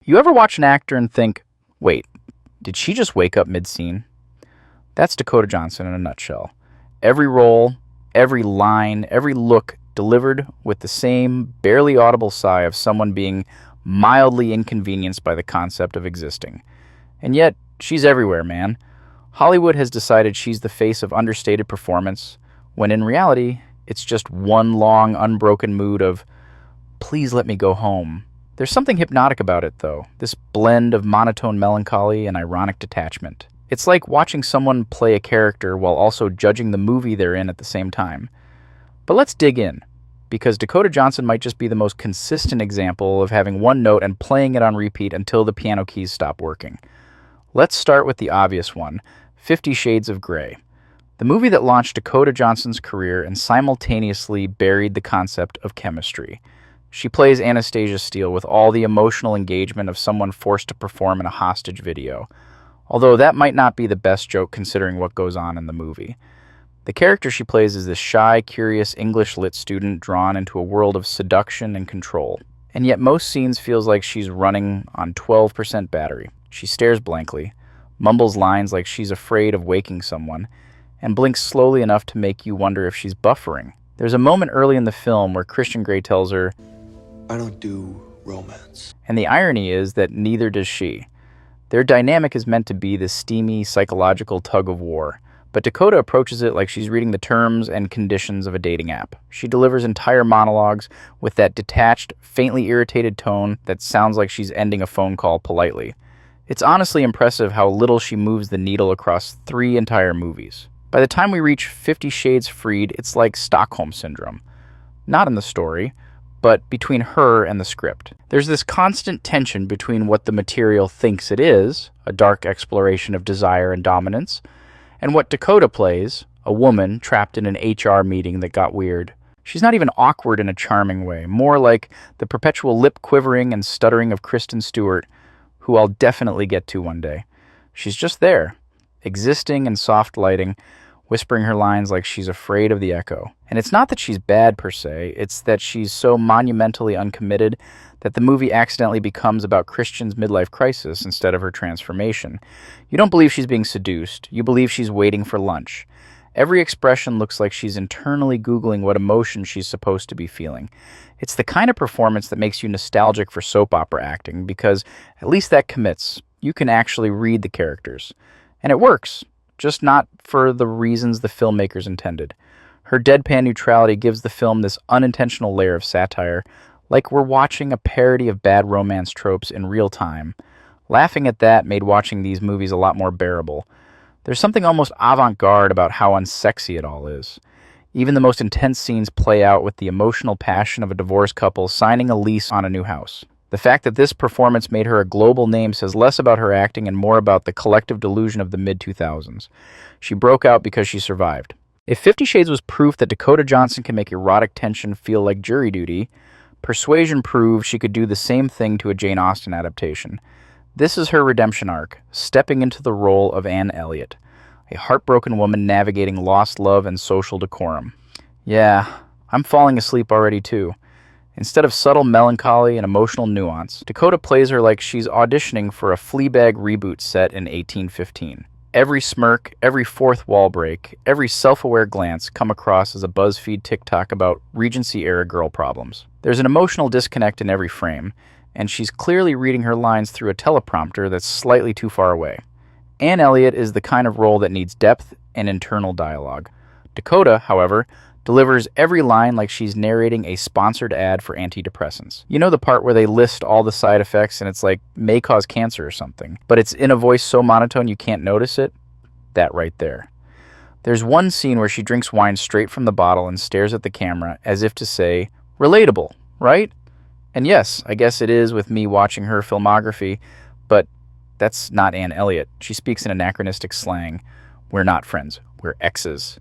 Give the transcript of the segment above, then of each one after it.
You ever watch an actor and think, wait, did she just wake up mid-scene? That's Dakota Johnson in a nutshell. Every role, every line, every look delivered with the same barely audible sigh of someone being mildly inconvenienced by the concept of existing. And yet, she's everywhere, man. Hollywood has decided she's the face of understated performance, when in reality, it's just one long, unbroken mood of, please let me go home. There's something hypnotic about it, though, this blend of monotone melancholy and ironic detachment. It's like watching someone play a character while also judging the movie they're in at the same time. But let's dig in, because Dakota Johnson might just be the most consistent example of having one note and playing it on repeat until the piano keys stop working. Let's start with the obvious one, 50 Shades of Grey. The movie that launched Dakota Johnson's career and simultaneously buried the concept of chemistry. She plays Anastasia Steele with all the emotional engagement of someone forced to perform in a hostage video, although that might not be the best joke considering what goes on in the movie. The character she plays is this shy, curious English lit student drawn into a world of seduction and control. And yet most scenes feels like she's running on 12% battery. She stares blankly, mumbles lines like she's afraid of waking someone, and blinks slowly enough to make you wonder if she's buffering. There's a moment early in the film where Christian Grey tells her, I don't do romance. And the irony is that neither does she. Their dynamic is meant to be this steamy, psychological tug of war, but Dakota approaches it like she's reading the terms and conditions of a dating app. She delivers entire monologues with that detached, faintly irritated tone that sounds like she's ending a phone call politely. It's honestly impressive how little she moves the needle across 3 entire movies. By the time we reach 50 Shades Freed, it's like Stockholm Syndrome. Not in the story, but between her and the script. There's this constant tension between what the material thinks it is, a dark exploration of desire and dominance, and what Dakota plays, a woman trapped in an HR meeting that got weird. She's not even awkward in a charming way, more like the perpetual lip quivering and stuttering of Kristen Stewart, who I'll definitely get to one day. She's just there, existing in soft lighting, whispering her lines like she's afraid of the echo. And it's not that she's bad per se, it's that she's so monumentally uncommitted that the movie accidentally becomes about Christian's midlife crisis instead of her transformation. You don't believe she's being seduced, you believe she's waiting for lunch. Every expression looks like she's internally Googling what emotion she's supposed to be feeling. It's the kind of performance that makes you nostalgic for soap opera acting, because at least that commits. You can actually read the characters. And it works. Just not for the reasons the filmmakers intended. Her deadpan neutrality gives the film this unintentional layer of satire, like we're watching a parody of bad romance tropes in real time. Laughing at that made watching these movies a lot more bearable. There's something almost avant-garde about how unsexy it all is. Even the most intense scenes play out with the emotional passion of a divorced couple signing a lease on a new house. The fact that this performance made her a global name says less about her acting and more about the collective delusion of the mid-2000s. She broke out because she survived. If 50 Shades was proof that Dakota Johnson can make erotic tension feel like jury duty, Persuasion proved she could do the same thing to a Jane Austen adaptation. This is her redemption arc, stepping into the role of Anne Elliot, a heartbroken woman navigating lost love and social decorum. Yeah, I'm falling asleep already too. Instead of subtle melancholy and emotional nuance, Dakota plays her like she's auditioning for a Fleabag reboot set in 1815. Every smirk, every fourth wall break, every self-aware glance come across as a BuzzFeed TikTok about Regency-era girl problems. There's an emotional disconnect in every frame, and she's clearly reading her lines through a teleprompter that's slightly too far away. Anne Elliot is the kind of role that needs depth and internal dialogue. Dakota, however, delivers every line like she's narrating a sponsored ad for antidepressants. You know the part where they list all the side effects and it's like, may cause cancer or something, but it's in a voice so monotone you can't notice it? That right there. There's one scene where she drinks wine straight from the bottle and stares at the camera as if to say, relatable, right? And yes, I guess it is with me watching her filmography, but that's not Anne Elliot. She speaks in anachronistic slang. We're not friends, we're exes.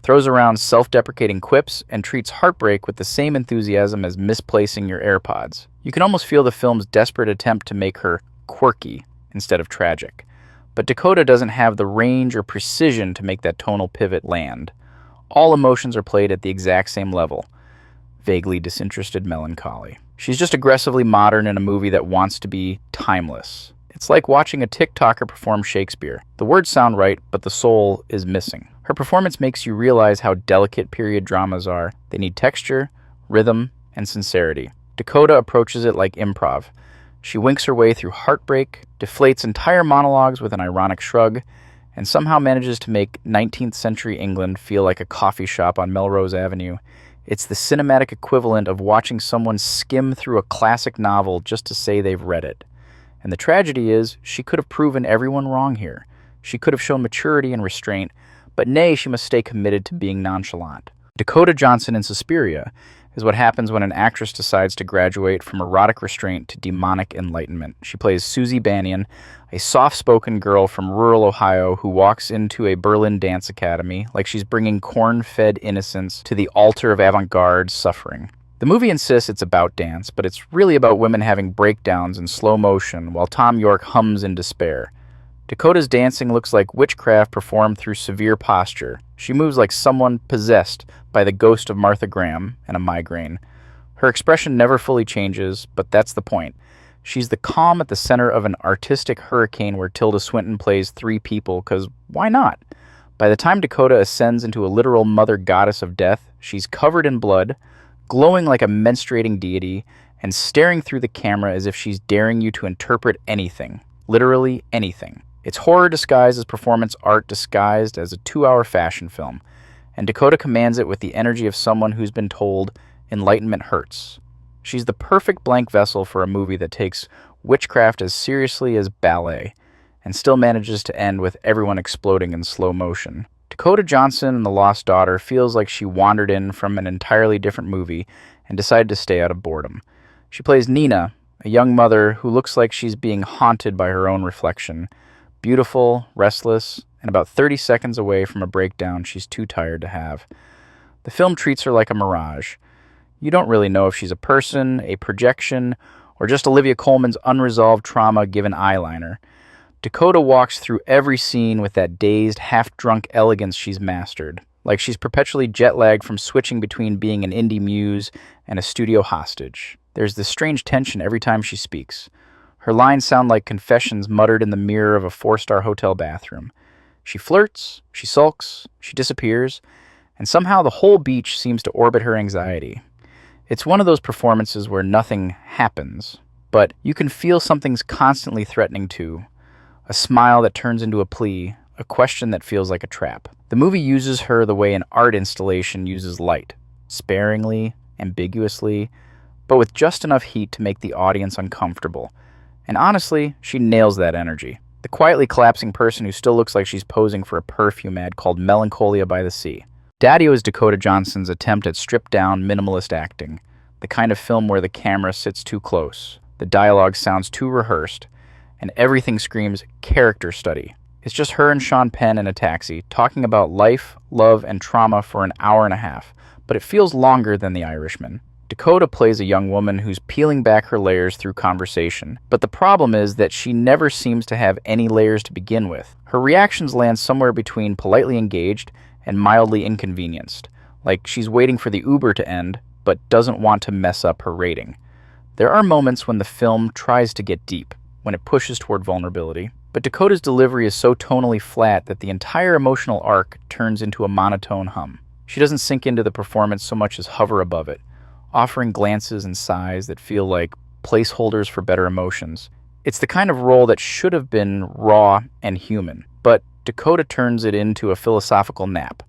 Throws around self-deprecating quips, and treats heartbreak with the same enthusiasm as misplacing your AirPods. You can almost feel the film's desperate attempt to make her quirky instead of tragic. But Dakota doesn't have the range or precision to make that tonal pivot land. All emotions are played at the exact same level. Vaguely disinterested melancholy. She's just aggressively modern in a movie that wants to be timeless. It's like watching a TikToker perform Shakespeare. The words sound right, but the soul is missing. Her performance makes you realize how delicate period dramas are. They need texture, rhythm, and sincerity. Dakota approaches it like improv. She winks her way through heartbreak, deflates entire monologues with an ironic shrug, and somehow manages to make 19th century England feel like a coffee shop on Melrose Avenue. It's the cinematic equivalent of watching someone skim through a classic novel just to say they've read it. And the tragedy is, she could have proven everyone wrong here. She could have shown maturity and restraint, but nay, she must stay committed to being nonchalant. Dakota Johnson in Suspiria is what happens when an actress decides to graduate from erotic restraint to demonic enlightenment. She plays Susie Bannion, a soft-spoken girl from rural Ohio who walks into a Berlin dance academy like she's bringing corn-fed innocence to the altar of avant-garde suffering. The movie insists it's about dance, but it's really about women having breakdowns in slow motion while Tom York hums in despair. Dakota's dancing looks like witchcraft performed through severe posture. She moves like someone possessed by the ghost of Martha Graham and a migraine. Her expression never fully changes, but that's the point. She's the calm at the center of an artistic hurricane where Tilda Swinton plays three people, because why not? By the time Dakota ascends into a literal mother goddess of death, she's covered in blood, glowing like a menstruating deity, and staring through the camera as if she's daring you to interpret anything. Literally anything. It's horror disguised as performance art disguised as a 2-hour fashion film, and Dakota commands it with the energy of someone who's been told enlightenment hurts. She's the perfect blank vessel for a movie that takes witchcraft as seriously as ballet, and still manages to end with everyone exploding in slow motion. Dakota Johnson in The Lost Daughter feels like she wandered in from an entirely different movie and decided to stay out of boredom. She plays Nina, a young mother who looks like she's being haunted by her own reflection. Beautiful, restless, and about 30 seconds away from a breakdown she's too tired to have. The film treats her like a mirage. You don't really know if she's a person, a projection, or just Olivia Colman's unresolved trauma given eyeliner. Dakota walks through every scene with that dazed, half-drunk elegance she's mastered, like she's perpetually jet-lagged from switching between being an indie muse and a studio hostage. There's this strange tension every time she speaks. Her lines sound like confessions muttered in the mirror of a 4-star hotel bathroom. She flirts, she sulks, she disappears, and somehow the whole beach seems to orbit her anxiety. It's one of those performances where nothing happens, but you can feel something's constantly threatening to. A smile that turns into a plea, a question that feels like a trap. The movie uses her the way an art installation uses light, sparingly, ambiguously, but with just enough heat to make the audience uncomfortable. And honestly, she nails that energy. The quietly collapsing person who still looks like she's posing for a perfume ad called Melancholia by the Sea. Daddio is Dakota Johnson's attempt at stripped-down, minimalist acting, the kind of film where the camera sits too close, the dialogue sounds too rehearsed, and everything screams character study. It's just her and Sean Penn in a taxi, talking about life, love, and trauma for an hour and a half, but it feels longer than The Irishman. Dakota plays a young woman who's peeling back her layers through conversation, but the problem is that she never seems to have any layers to begin with. Her reactions land somewhere between politely engaged and mildly inconvenienced, like she's waiting for the Uber to end, but doesn't want to mess up her rating. There are moments when the film tries to get deep, when it pushes toward vulnerability, but Dakota's delivery is so tonally flat that the entire emotional arc turns into a monotone hum. She doesn't sink into the performance so much as hover above it, offering glances and sighs that feel like placeholders for better emotions. It's the kind of role that should have been raw and human, but Dakota turns it into a philosophical nap,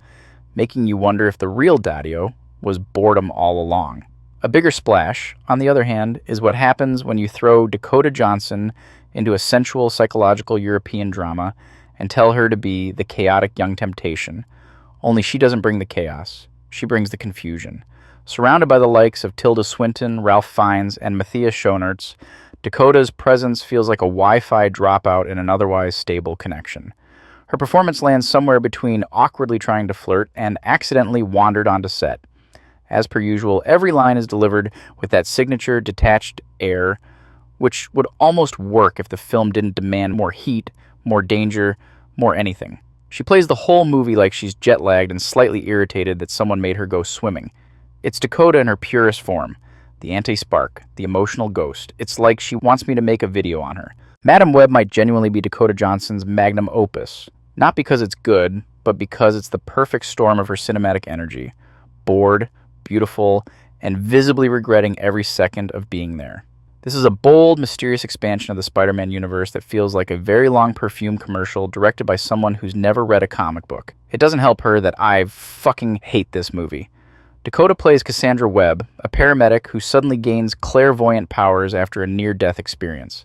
making you wonder if the real Daddio was boredom all along. A bigger splash, on the other hand, is what happens when you throw Dakota Johnson into a sensual psychological European drama and tell her to be the chaotic young temptation. Only she doesn't bring the chaos, she brings the confusion. Surrounded by the likes of Tilda Swinton, Ralph Fiennes, and Matthias Schoenaerts, Dakota's presence feels like a Wi-Fi dropout in an otherwise stable connection. Her performance lands somewhere between awkwardly trying to flirt and accidentally wandered onto set. As per usual, every line is delivered with that signature detached air, which would almost work if the film didn't demand more heat, more danger, more anything. She plays the whole movie like she's jet-lagged and slightly irritated that someone made her go swimming. It's Dakota in her purest form, the anti-spark, the emotional ghost. It's like she wants me to make a video on her. Madam Web might genuinely be Dakota Johnson's magnum opus, not because it's good, but because it's the perfect storm of her cinematic energy. Bored, beautiful, and visibly regretting every second of being there. This is a bold, mysterious expansion of the Spider-Man universe that feels like a very long perfume commercial directed by someone who's never read a comic book. It doesn't help her that I fucking hate this movie. Dakota plays Cassandra Webb, a paramedic who suddenly gains clairvoyant powers after a near-death experience.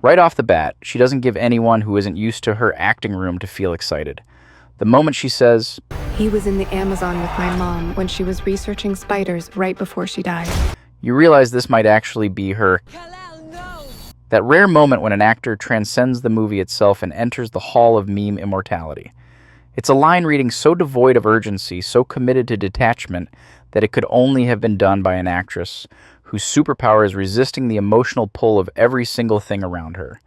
Right off the bat, she doesn't give anyone who isn't used to her acting room to feel excited. The moment she says, "He was in the Amazon with my mom when she was researching spiders right before she died," you realize this might actually be her. That rare moment when an actor transcends the movie itself and enters the hall of meme immortality. It's a line reading so devoid of urgency, so committed to detachment, that it could only have been done by an actress whose superpower is resisting the emotional pull of every single thing around her.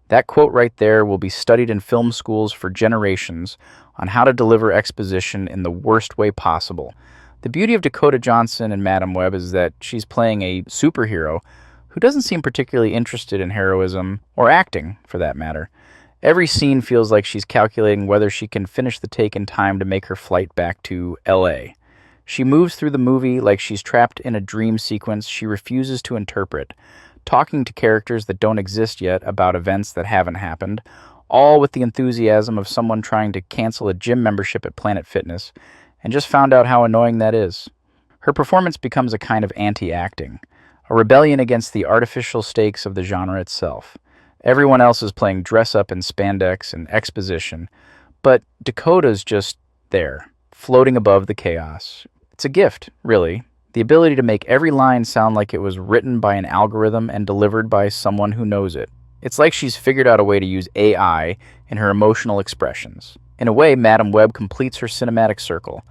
That quote right there will be studied in film schools for generations on how to deliver exposition in the worst way possible. The beauty of Dakota Johnson and Madam Web is that she's playing a superhero who doesn't seem particularly interested in heroism, or acting, for that matter. Every scene feels like she's calculating whether she can finish the take in time to make her flight back to LA. She moves through the movie like she's trapped in a dream sequence she refuses to interpret, talking to characters that don't exist yet about events that haven't happened, all with the enthusiasm of someone trying to cancel a gym membership at Planet Fitness, and just found out how annoying that is. Her performance becomes a kind of anti-acting, a rebellion against the artificial stakes of the genre itself. Everyone else is playing dress-up and spandex and exposition, but Dakota's just there, floating above the chaos. It's a gift, really, the ability to make every line sound like it was written by an algorithm and delivered by someone who knows it. It's like she's figured out a way to use AI in her emotional expressions. In a way, Madam Web completes her cinematic circle.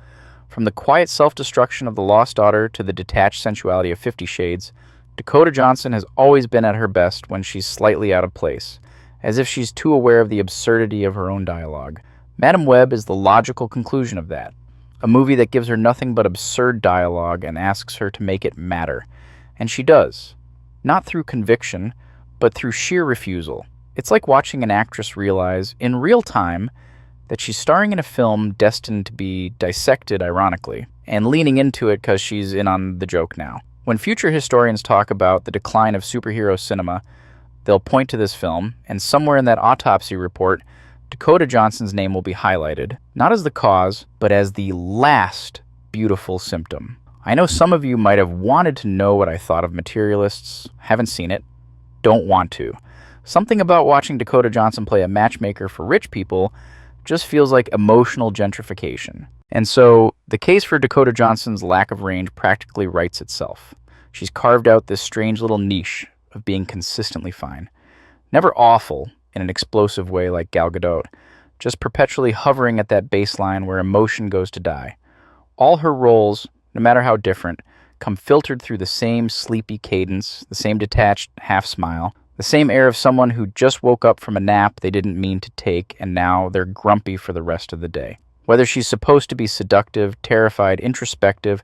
From the quiet self-destruction of The Lost Daughter to the detached sensuality of 50 Shades, Dakota Johnson has always been at her best when she's slightly out of place, as if she's too aware of the absurdity of her own dialogue. Madam Web is the logical conclusion of that, a movie that gives her nothing but absurd dialogue and asks her to make it matter. And she does. Not through conviction, but through sheer refusal. It's like watching an actress realize, in real time, that she's starring in a film destined to be dissected, ironically, and leaning into it because she's in on the joke now. When future historians talk about the decline of superhero cinema, they'll point to this film, and somewhere in that autopsy report, Dakota Johnson's name will be highlighted, not as the cause, but as the last beautiful symptom. I know some of you might have wanted to know what I thought of Materialists, haven't seen it, don't want to. Something about watching Dakota Johnson play a matchmaker for rich people just feels like emotional gentrification. And so, the case for Dakota Johnson's lack of range practically writes itself. She's carved out this strange little niche of being consistently fine. Never awful in an explosive way like Gal Gadot, just perpetually hovering at that baseline where emotion goes to die. All her roles, no matter how different, come filtered through the same sleepy cadence, the same detached half-smile, the same air of someone who just woke up from a nap they didn't mean to take and now they're grumpy for the rest of the day. Whether she's supposed to be seductive, terrified, introspective,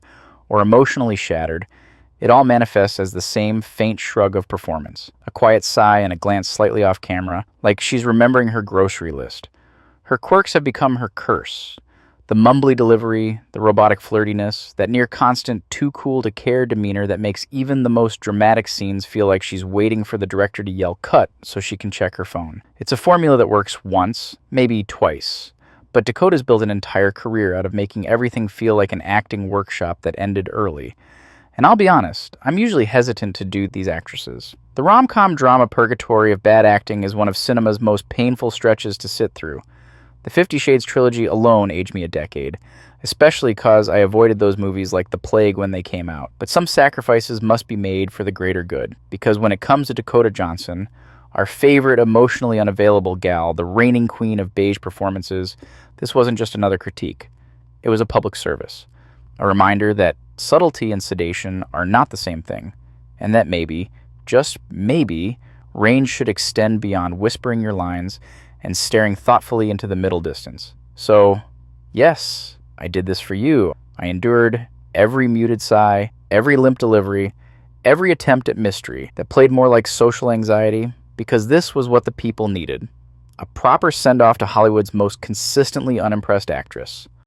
or emotionally shattered, it all manifests as the same faint shrug of performance, a quiet sigh and a glance slightly off camera, like she's remembering her grocery list. Her quirks have become her curse. The mumbly delivery, the robotic flirtiness, that near-constant too-cool-to-care demeanor that makes even the most dramatic scenes feel like she's waiting for the director to yell cut so she can check her phone. It's a formula that works once, maybe twice. But Dakota's built an entire career out of making everything feel like an acting workshop that ended early. And I'll be honest, I'm usually hesitant to do these actresses. The rom-com drama purgatory of bad acting is one of cinema's most painful stretches to sit through. The 50 Shades trilogy alone aged me a decade, especially because I avoided those movies like the plague when they came out. But some sacrifices must be made for the greater good, because when it comes to Dakota Johnson, our favorite emotionally unavailable gal, the reigning queen of beige performances, this wasn't just another critique. It was a public service. A reminder that subtlety and sedation are not the same thing, and that maybe, just maybe, range should extend beyond whispering your lines and staring thoughtfully into the middle distance. So, yes, I did this for you. I endured every muted sigh, every limp delivery, every attempt at mystery that played more like social anxiety, because this was what the people needed. A proper send-off to Hollywood's most consistently unimpressed actress.